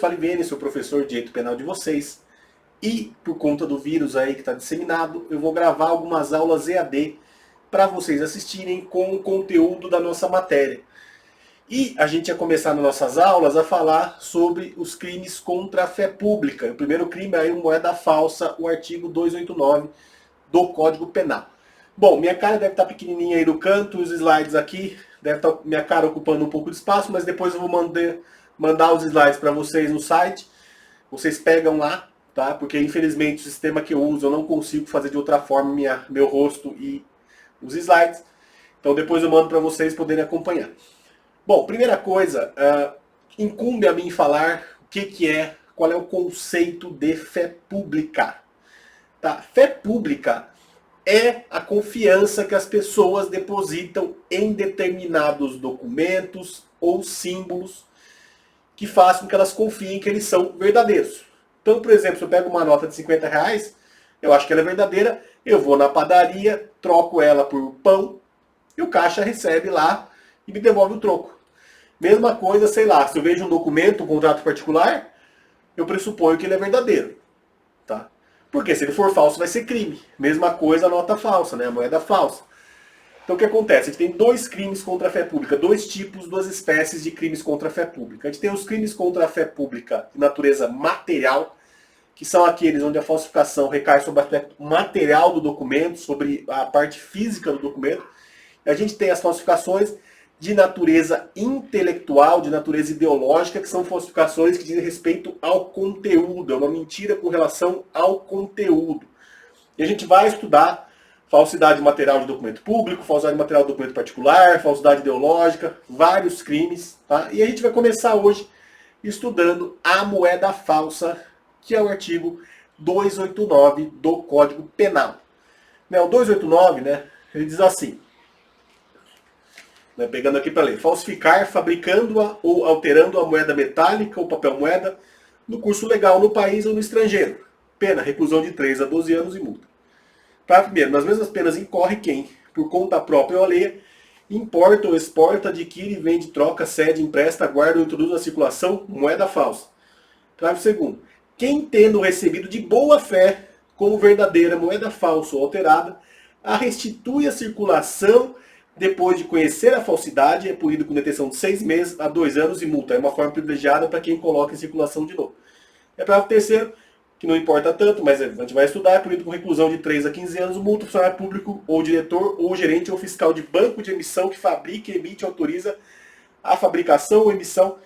Falivene, sou professor de direito penal de vocês. E por conta do vírus aí que está disseminado, eu vou gravar algumas aulas EAD para vocês assistirem com o conteúdo da nossa matéria. E a gente ia começar nas nossas aulas a falar sobre os crimes contra a fé pública. O primeiro crime é aí moeda falsa, o artigo 289 do Código Penal. Bom, minha cara deve estar pequenininha aí no canto, os slides aqui, deve estar minha cara ocupando um pouco de espaço, mas depois eu vou mandar os slides para vocês no site. Vocês pegam lá, tá? Porque infelizmente o sistema que eu uso eu não consigo fazer de outra forma meu rosto e os slides. Então depois eu mando para vocês poderem acompanhar. Bom, primeira coisa, incumbe a mim falar qual é o conceito de fé pública. Tá? Fé pública é a confiança que as pessoas depositam em determinados documentos ou símbolos que façam que elas confiem que eles são verdadeiros. Então, por exemplo, se eu pego uma nota de 50 reais, eu acho que ela é verdadeira, eu vou na padaria, troco ela por pão, e o caixa recebe lá e me devolve o troco. Mesma coisa, sei lá, se eu vejo um documento, um contrato particular, eu pressuponho que ele é verdadeiro. Tá? Porque se ele for falso vai ser crime. Mesma coisa a nota falsa, né? A moeda falsa. Então o que acontece? A gente tem dois crimes contra a fé pública, dois tipos, duas espécies de crimes contra a fé pública. A gente tem os crimes contra a fé pública de natureza material, que são aqueles onde a falsificação recai sobre o aspecto material do documento, sobre a parte física do documento. A gente tem as falsificações de natureza intelectual, de natureza ideológica, que são falsificações que dizem respeito ao conteúdo, é uma mentira com relação ao conteúdo. E a gente vai estudar falsidade material de documento público, falsidade material de documento particular, falsidade ideológica, vários crimes. Tá? E a gente vai começar hoje estudando a moeda falsa, que é o artigo 289 do Código Penal. O 289, ele diz assim, pegando aqui para ler, falsificar, fabricando-a ou alterando a moeda metálica ou papel moeda no curso legal no país ou no estrangeiro. Pena, reclusão de 3 a 12 anos e multa. Primeiro, nas mesmas penas incorre quem, por conta própria ou alheia, importa ou exporta, adquire, vende, troca, cede, empresta, guarda ou introduz na circulação moeda falsa. Parágrafo segundo, quem tendo recebido de boa fé como verdadeira moeda falsa ou alterada, a restitui à circulação depois de conhecer a falsidade, é punido com detenção de 6 meses a 2 anos e multa. É uma forma privilegiada para quem coloca em circulação de novo. Parágrafo terceiro, que não importa tanto, mas a gente vai estudar, é punido com reclusão de 3 a 15 anos, multa, funcionário público ou diretor ou gerente ou fiscal de banco de emissão que fabrica, emite, autoriza a fabricação ou emissão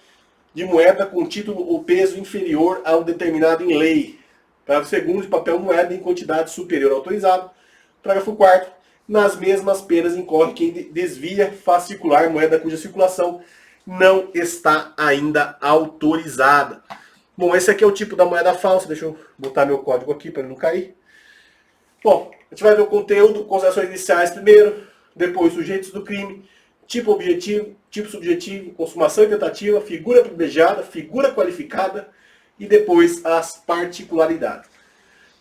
de moeda com título ou peso inferior ao determinado em lei. Parágrafo segundo, de papel moeda em quantidade superior ao autorizado. Parágrafo quarto, nas mesmas penas incorre quem desvia, faz circular moeda cuja circulação não está ainda autorizada. Bom, esse aqui é o tipo da moeda falsa. Deixa eu botar meu código aqui para ele não cair. Bom, a gente vai ver o conteúdo, considerações iniciais primeiro, depois sujeitos do crime, tipo objetivo, tipo subjetivo, consumação e tentativa, figura privilegiada, figura qualificada e depois as particularidades.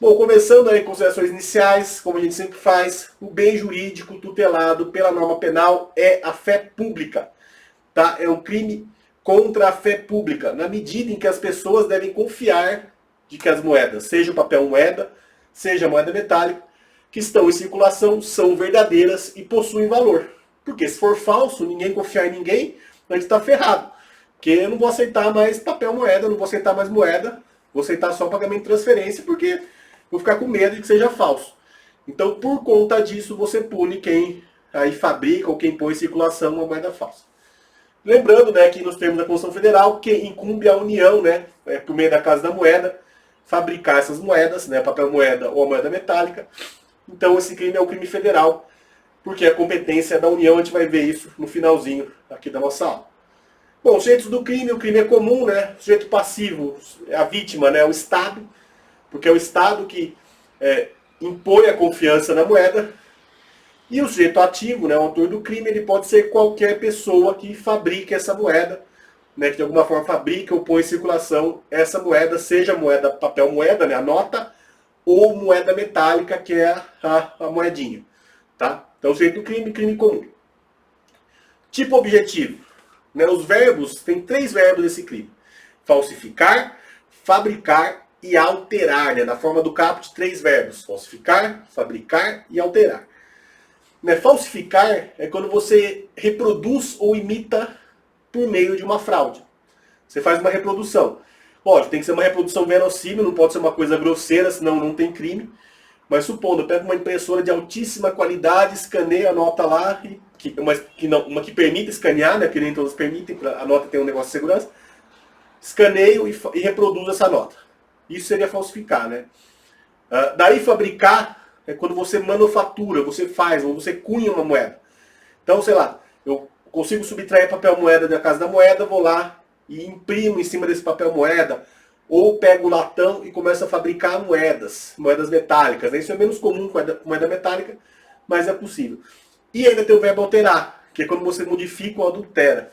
Bom, começando aí com considerações iniciais, como a gente sempre faz, o bem jurídico tutelado pela norma penal é a fé pública. Tá? É um crime contra a fé pública, na medida em que as pessoas devem confiar de que as moedas, seja o papel moeda, seja a moeda metálica, que estão em circulação, são verdadeiras e possuem valor. Porque se for falso, ninguém confiar em ninguém, a gente está ferrado. Porque eu não vou aceitar mais papel moeda, não vou aceitar mais moeda, vou aceitar só pagamento de transferência, porque vou ficar com medo de que seja falso. Então, por conta disso, você pune quem aí fabrica ou quem põe em circulação uma moeda falsa. Lembrando, que nos termos da Constituição Federal, que incumbe à União, por meio da Casa da Moeda, fabricar essas moedas, papel moeda ou a moeda metálica. Então, esse crime é um crime federal, porque a competência é da União, a gente vai ver isso no finalzinho aqui da nossa aula. Bom, sujeitos do crime, o crime é comum, O sujeito passivo, a vítima, o Estado, porque é o Estado que impõe a confiança na moeda. E o sujeito ativo, o autor do crime, ele pode ser qualquer pessoa que fabrique essa moeda, que de alguma forma fabrica ou põe em circulação essa moeda, seja moeda, papel moeda, a nota, ou moeda metálica, que é a moedinha. Tá? Então, o sujeito do crime, crime comum. Tipo objetivo. Os verbos, tem 3 verbos nesse crime. Falsificar, fabricar e alterar, né? Na forma do caput, 3 verbos. Falsificar, fabricar e alterar. Né? Falsificar é quando você reproduz ou imita por meio de uma fraude. Você faz uma reprodução. Lógico, tem que ser uma reprodução verossímil, não pode ser uma coisa grosseira, senão não tem crime. Mas supondo, eu pego uma impressora de altíssima qualidade, escaneio a nota lá, uma que permita escanear, né, porque nem todas permitem, a nota tem um negócio de segurança, escaneio e reproduzo essa nota. Isso seria falsificar, né? Daí fabricar é quando você manufatura, você faz, ou você cunha uma moeda. Então, sei lá, eu consigo subtrair papel moeda da Casa da Moeda, vou lá e imprimo em cima desse papel moeda, ou pego o latão e começo a fabricar moedas metálicas. Isso é menos comum com moeda metálica, mas é possível. E ainda tem o verbo alterar, que é quando você modifica ou adultera.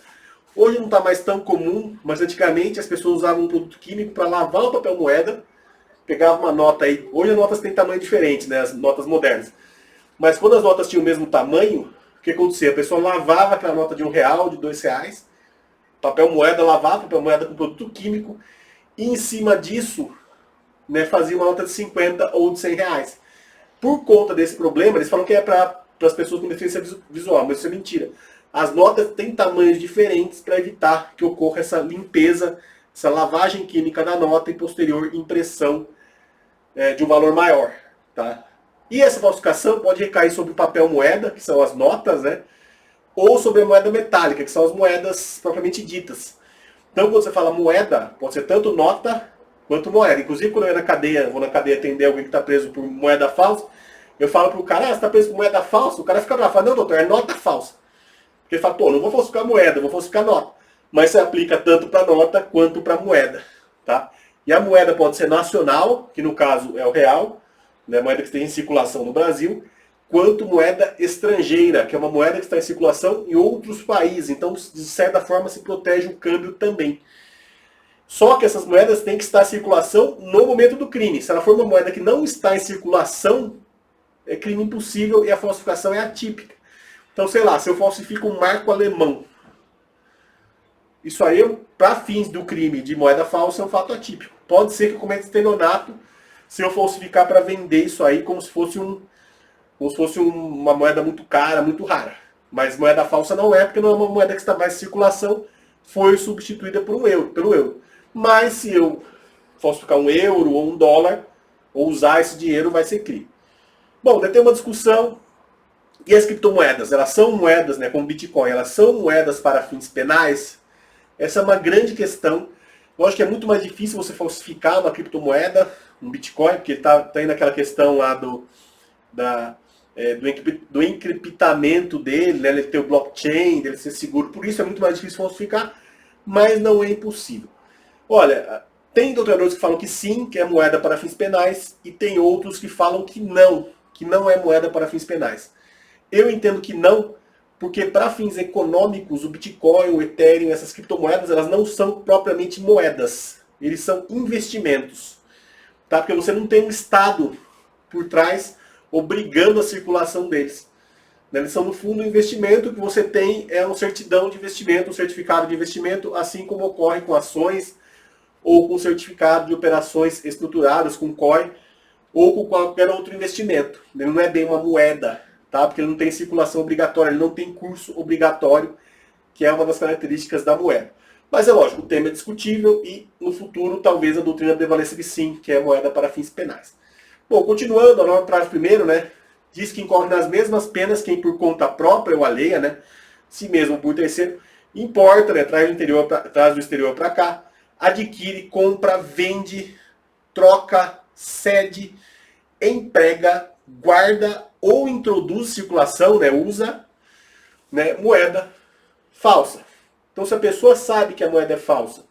Hoje não está mais tão comum, mas antigamente as pessoas usavam um produto químico para lavar o papel moeda, pegava uma nota aí. Hoje as notas têm tamanho diferente, né, as notas modernas. Mas quando as notas tinham o mesmo tamanho, o que acontecia? A pessoa lavava aquela nota de R$1, de R$2, papel moeda, lavava papel moeda com produto químico, e em cima disso, né, fazia uma nota de 50 ou de R$100. Por conta desse problema, eles falam que é para as pessoas com deficiência visual, mas isso é mentira. As notas têm tamanhos diferentes para evitar que ocorra essa limpeza, essa lavagem química da nota e posterior impressão de um valor maior. Tá? E essa falsificação pode recair sobre o papel moeda, que são as notas, né? Ou sobre a moeda metálica, que são as moedas propriamente ditas. Então, quando você fala moeda, pode ser tanto nota quanto moeda. Inclusive, quando eu vou na cadeia atender alguém que está preso por moeda falsa, eu falo pro cara, você está preso por moeda falsa? O cara fica bravo, fala, não, doutor, é nota falsa. Porque ele fala, pô, não vou falsificar moeda, vou falsificar nota. Mas você aplica tanto para nota quanto para moeda. Tá? E a moeda pode ser nacional, que no caso é o real, né, moeda que tem em circulação no Brasil, quanto moeda estrangeira, que é uma moeda que está em circulação em outros países. Então, de certa forma, se protege o câmbio também. Só que essas moedas têm que estar em circulação no momento do crime. Se ela for uma moeda que não está em circulação, é crime impossível e a falsificação é atípica. Então, sei lá, se eu falsifico um marco alemão, isso aí, para fins do crime de moeda falsa, é um fato atípico. Pode ser que eu cometa estelionato se eu falsificar para vender isso aí como se fosse uma moeda muito cara, muito rara. Mas moeda falsa não é, porque não é uma moeda que está mais em circulação, foi substituída pelo euro. Mas se eu falsificar um euro ou um dólar, ou usar esse dinheiro, vai ser crime. Bom, daí tem uma discussão. E as criptomoedas? Elas são moedas, né, como Bitcoin, elas são moedas para fins penais? Essa é uma grande questão. Lógico que é muito mais difícil você falsificar uma criptomoeda, um Bitcoin, porque está aí naquela questão lá do encriptamento dele, né, ele ter o blockchain, dele ser seguro. Por isso é muito mais difícil falsificar, mas não é impossível. Olha, tem doutrinadores que falam que sim, que é moeda para fins penais, e tem outros que falam que não é moeda para fins penais. Eu entendo que não, porque para fins econômicos, o Bitcoin, o Ethereum, essas criptomoedas, elas não são propriamente moedas. Eles são investimentos. Tá? Porque você não tem um Estado por trás obrigando a circulação deles. Eles são, no fundo, um investimento que você tem é uma certidão de investimento, um certificado de investimento, assim como ocorre com ações ou com certificado de operações estruturadas, com COI, ou com qualquer outro investimento. Ele não é bem uma moeda, tá? Porque ele não tem circulação obrigatória, ele não tem curso obrigatório, que é uma das características da moeda. Mas é lógico, o tema é discutível e no futuro talvez a doutrina prevaleça que sim, que é moeda para fins penais. Bom, continuando, a norma parágrafo primeiro, né, diz que incorre nas mesmas penas quem por conta própria ou alheia, né, si mesmo por terceiro, importa, né, traz do exterior para cá, adquire, compra, vende, troca, cede, emprega, guarda ou introduz circulação, né, usa, né, moeda falsa. Então, se a pessoa sabe que a moeda é falsa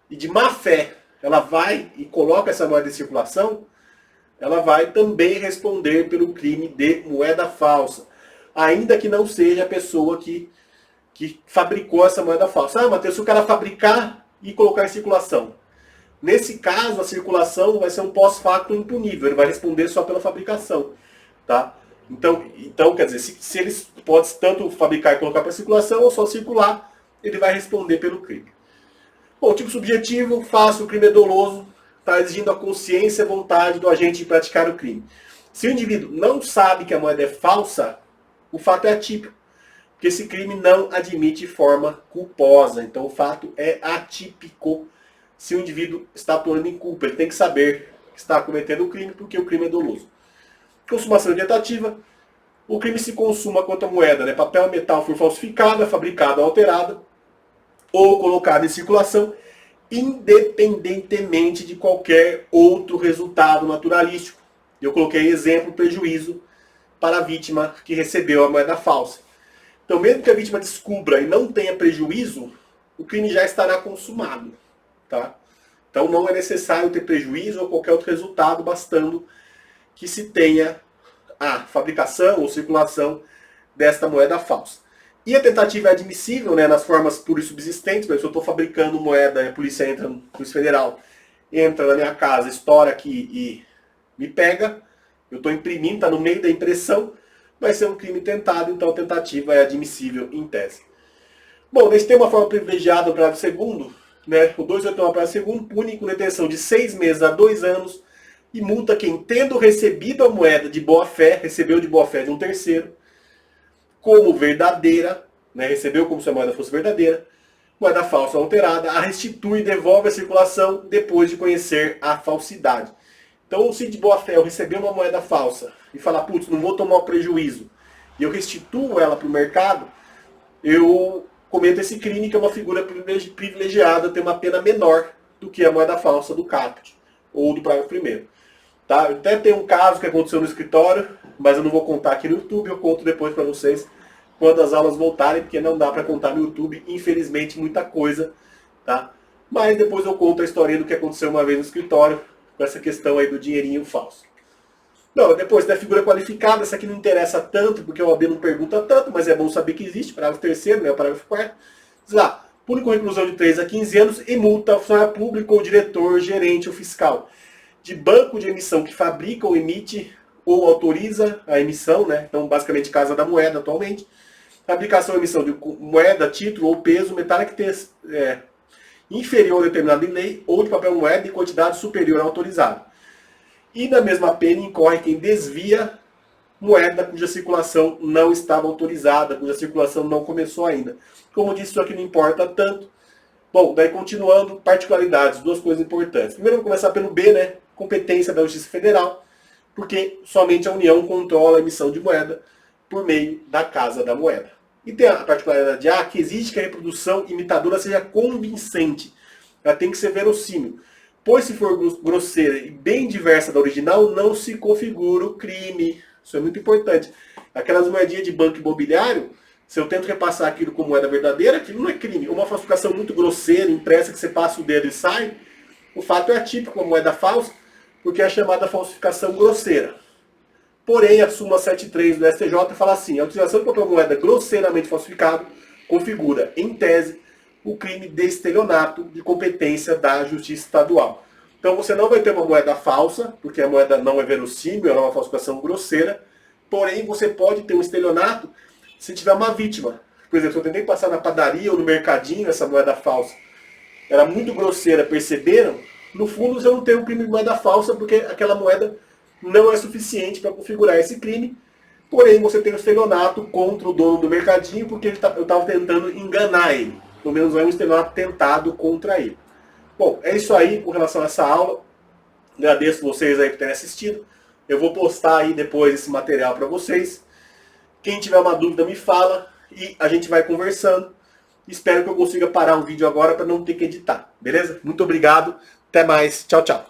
e de má fé ela vai e coloca essa moeda em circulação, ela vai também responder pelo crime de moeda falsa, ainda que não seja a pessoa que fabricou essa moeda falsa. Ah, Matheus, se o cara fabricar e colocar em circulação. Nesse caso, a circulação vai ser um pós-facto impunível, ele vai responder só pela fabricação. Tá? Então quer dizer, se ele pode tanto fabricar e colocar para circulação, ou só circular, ele vai responder pelo crime. Bom, tipo subjetivo, fácil, o crime é doloso, está exigindo a consciência e a vontade do agente de praticar o crime. Se o indivíduo não sabe que a moeda é falsa, o fato é atípico, porque esse crime não admite forma culposa. Então o fato é atípico se o indivíduo está atuando em culpa. Ele tem que saber que está cometendo o crime porque o crime é doloso. Consumação orientativa. O crime se consuma quando a moeda, né, papel ou metal, for falsificada, fabricada ou alterada, ou colocada em circulação, independentemente de qualquer outro resultado naturalístico. Eu coloquei exemplo, prejuízo para a vítima que recebeu a moeda falsa. Então, mesmo que a vítima descubra e não tenha prejuízo, o crime já estará consumado. Tá? Então, não é necessário ter prejuízo ou qualquer outro resultado, bastando que se tenha a fabricação ou circulação desta moeda falsa. E a tentativa é admissível, né, nas formas puras e subsistentes. Mas se eu estou fabricando moeda e a polícia entra, a Polícia Federal entra na minha casa, estoura aqui e me pega, eu estou imprimindo, está no meio da impressão, vai ser um crime tentado, então a tentativa é admissível em tese. Bom, nesse tem uma forma privilegiada do parágrafo 2º, né, o 281 parágrafo 2º pune com detenção de 6 meses a 2 anos e multa quem, tendo recebido a moeda de boa-fé, recebeu de boa-fé de um terceiro, como verdadeira, né, recebeu como se a moeda fosse verdadeira, moeda falsa ou alterada, a restitui e devolve à circulação depois de conhecer a falsidade. Então, se de boa-fé eu receber uma moeda falsa e falar, putz, não vou tomar o prejuízo, e eu restituo ela para o mercado, eu cometo esse crime, que é uma figura privilegiada, tem uma pena menor do que a moeda falsa do caput, ou do parágrafo 1º. Tá? Até tem um caso que aconteceu no escritório, mas eu não vou contar aqui no YouTube, eu conto depois para vocês quando as aulas voltarem, porque não dá para contar no YouTube, infelizmente, muita coisa. Tá? Mas depois eu conto a história do que aconteceu uma vez no escritório, com essa questão aí do dinheirinho falso. Não, depois da figura qualificada, essa aqui não interessa tanto, porque o OAB não pergunta tanto, mas é bom saber que existe, parágrafo 3º, né, o parágrafo 4º. Diz lá, pune com reclusão de 3 a 15 anos e multa ao funcionário público ou diretor, gerente ou fiscal de banco de emissão que fabrica ou emite ou autoriza a emissão, né? Então basicamente Casa da Moeda atualmente, fabricação ou emissão de moeda, título ou peso metálico que tenha inferior a determinado em lei ou de papel moeda em quantidade superior ao autorizado. E na mesma pena incorre quem desvia moeda cuja circulação não estava autorizada, cuja circulação não começou ainda. Como disse, isso aqui não importa tanto. Bom, daí continuando, particularidades, duas coisas importantes. Primeiro vou começar pelo B, né? Competência da Justiça Federal, porque somente a União controla a emissão de moeda por meio da Casa da Moeda. E tem a particularidade A, que exige que a reprodução imitadora seja convincente. Ela tem que ser verossímil. Pois se for grosseira e bem diversa da original, não se configura o crime. Isso é muito importante. Aquelas moedinhas de banco imobiliário, se eu tento repassar aquilo como moeda verdadeira, aquilo não é crime. Uma falsificação muito grosseira, impressa, que você passa o dedo e sai, o fato é atípico, uma moeda falsa, porque é chamada falsificação grosseira. Porém, a súmula 7.3 do STJ fala assim, a utilização de papel moeda grosseiramente falsificado configura, em tese, o crime de estelionato de competência da Justiça Estadual. Então você não vai ter uma moeda falsa, porque a moeda não é verossímil, ela é uma falsificação grosseira, porém você pode ter um estelionato se tiver uma vítima. Por exemplo, se eu tentei passar na padaria ou no mercadinho essa moeda falsa, era muito grosseira, perceberam? No fundo, você não tem um crime de moeda falsa, porque aquela moeda não é suficiente para configurar esse crime. Porém, você tem o estelionato contra o dono do mercadinho, porque eu estava tentando enganar ele. Pelo menos é um estelionato tentado contra ele. Bom, é isso aí com relação a essa aula. Agradeço vocês aí por terem assistido. Eu vou postar aí depois esse material para vocês. Quem tiver uma dúvida me fala e a gente vai conversando. Espero que eu consiga parar o vídeo agora para não ter que editar. Beleza? Muito obrigado. Até mais. Tchau, tchau.